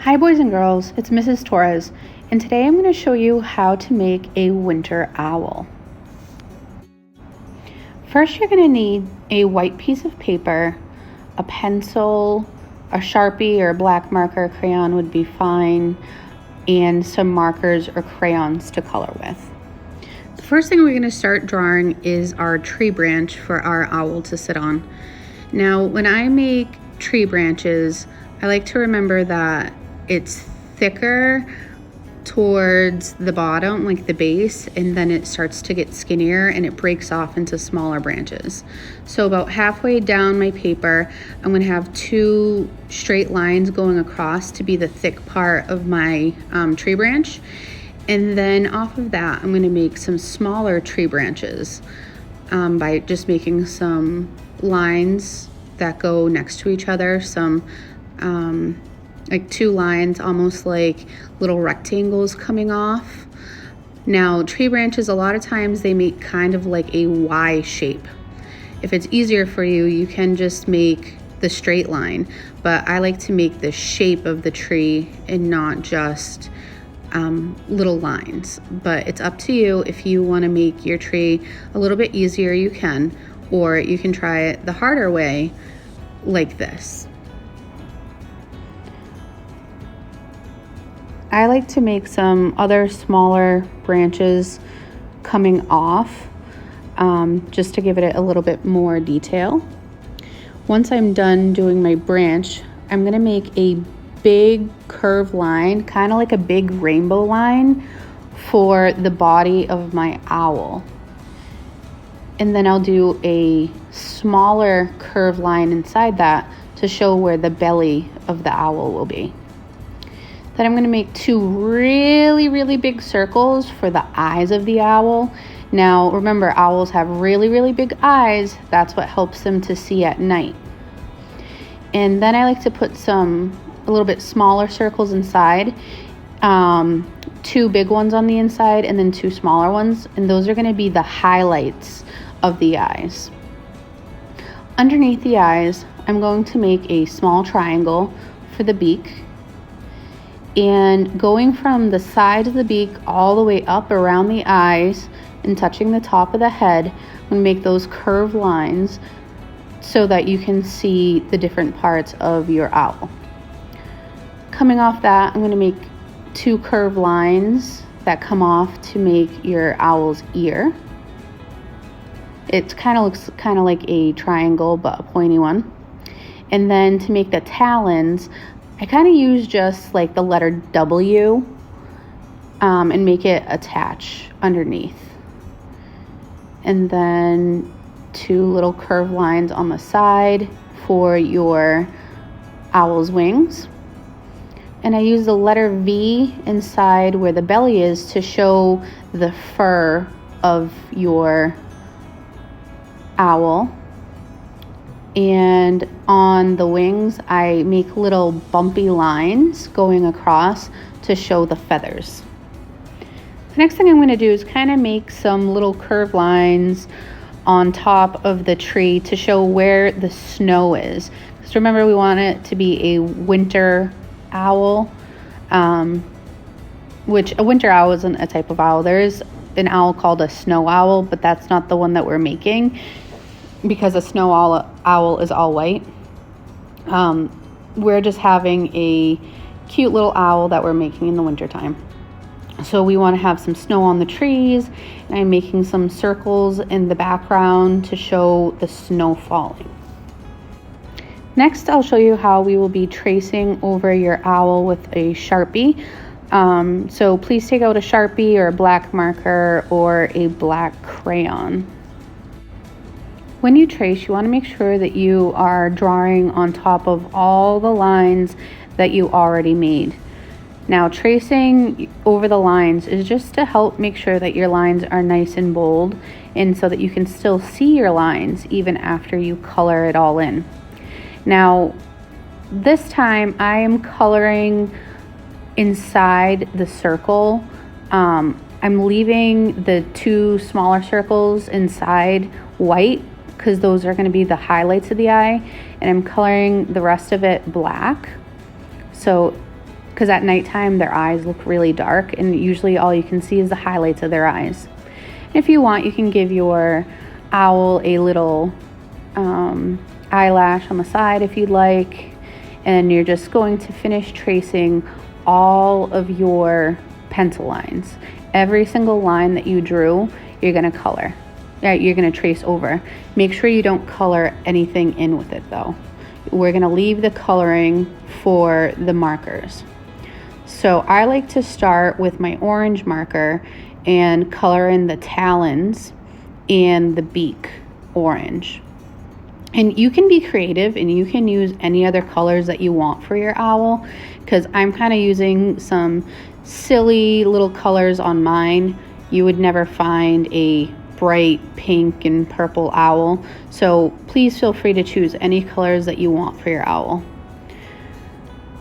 Hi boys and girls, it's Mrs. Torres, and today I'm going to show you how to make a winter owl. First, you're going to need a white piece of paper, a pencil, a sharpie or a black marker, crayon would be fine, and some markers or crayons to color with. The first thing we're going to start drawing is our tree branch for our owl to sit on. Now, when I make tree branches, I like to remember that it's thicker towards the bottom, like the base, and then it starts to get skinnier and it breaks off into smaller branches. So about halfway down my paper, I'm going to have two straight lines going across to be the thick part of my tree branch. And then off of that, I'm going to make some smaller tree branches by just making some lines that go next to each other, some like two lines, almost like little rectangles coming off. Now, tree branches, a lot of times they make kind of like a Y shape. If it's easier for you, you can just make the straight line, but I like to make the shape of the tree and not just little lines. But it's up to you. If you want to make your tree a little bit easier, you can, or you can try it the harder way like this. I like to make some other smaller branches coming off just to give it a little bit more detail. Once I'm done doing my branch, I'm going to make a big curved line, kind of like a big rainbow line for the body of my owl. And then I'll do a smaller curved line inside that to show where the belly of the owl will be. Then I'm going to make two really big circles for the eyes of the owl. Now remember, owls have really big eyes. That's what helps them to see at night. And then I like to put a little bit smaller circles inside, two big ones on the inside and then two smaller ones, and those are going to be the highlights of the eyes. Underneath the eyes, I'm going to make a small triangle for the beak. And going from the side of the beak all the way up around the eyes and touching the top of the head, I'm going to make those curved lines so that you can see the different parts of your owl. Coming off that, I'm going to make two curved lines that come off to make your owl's ear. It looks kind of like a triangle, but a pointy one. And then to make the talons, I kind of use just like the letter W and make it attach underneath. And then two little curved lines on the side for your owl's wings. And I use the letter V inside where the belly is to show the fur of your owl. And on the wings, I make little bumpy lines going across to show the feathers. The next thing I'm going to do is kind of make some little curved lines on top of the tree to show where the snow is. Because remember, we want it to be a winter owl, which a winter owl isn't a type of owl. There is an owl called a snow owl, but that's not the one that we're making, because a snow owl is all white. We're just having a cute little owl that we're making in the wintertime. So we want to have some snow on the trees, and I'm making some circles in the background to show the snow falling. Next, I'll show you how we will be tracing over your owl with a Sharpie. So please take out a Sharpie or a black marker or a black crayon. When you trace, you want to make sure that you are drawing on top of all the lines that you already made. Now, tracing over the lines is just to help make sure that your lines are nice and bold, and so that you can still see your lines even after you color it all in. Now, this time I am coloring inside the circle. I'm leaving the two smaller circles inside white because those are going to be the highlights of the eye, and I'm coloring the rest of it black. So because at nighttime their eyes look really dark, and usually all you can see is the highlights of their eyes. If you want, you can give your owl a little eyelash on the side if you'd like, and you're just going to finish tracing all of your pencil lines. Every single line that you drew, you're going to color. You're going to trace over. Make sure you don't color anything in with it though. We're going to leave the coloring for the markers. So I like to start with my orange marker and color in the talons and the beak orange. And you can be creative and you can use any other colors that you want for your owl, because I'm kind of using some silly little colors on mine. You would never find a bright pink and purple owl, so please feel free to choose any colors that you want for your owl.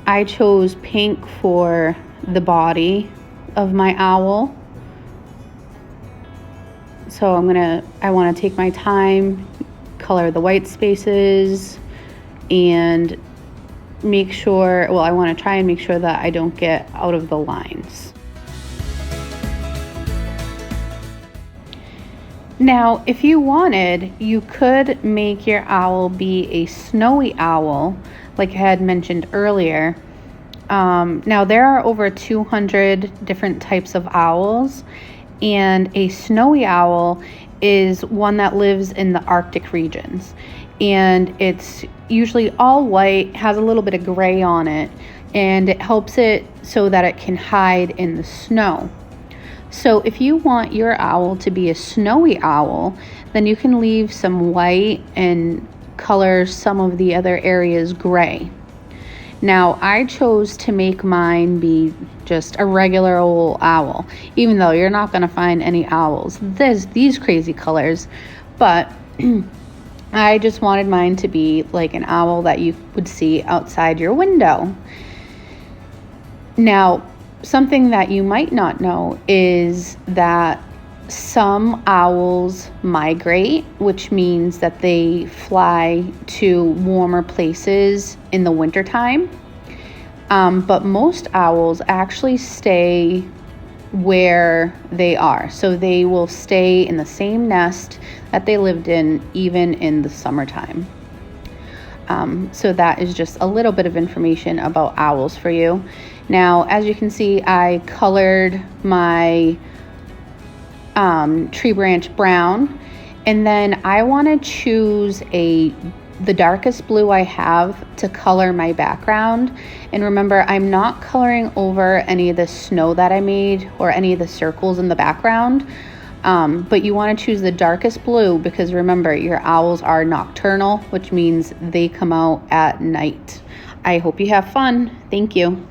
I chose pink for the body of my owl, so I want to take my time, color the white spaces, and make sure, well, I want to try and make sure that I don't get out of the lines. Now, if you wanted, you could make your owl be a snowy owl, like I had mentioned earlier. Now, there are over 200 different types of owls, and a snowy owl is one that lives in the Arctic regions. And it's usually all white, has a little bit of gray on it, and it helps it so that it can hide in the snow. So if you want your owl to be a snowy owl, then you can leave some white and color some of the other areas gray. Now, I chose to make mine be just a regular old owl, even though you're not going to find any owls these crazy colors, but I just wanted mine to be like an owl that you would see outside your window. Now, something that you might not know is that some owls migrate, which means that they fly to warmer places in the wintertime. But most owls actually stay where they are. So they will stay in the same nest that they lived in, even in the summertime. So that is just a little bit of information about owls for you. Now, as you can see, I colored my tree branch brown, and then I want to choose the darkest blue I have to color my background. And remember, I'm not coloring over any of the snow that I made or any of the circles in the background, but you want to choose the darkest blue, because remember, your owls are nocturnal, which means they come out at night. I hope you have fun. Thank you.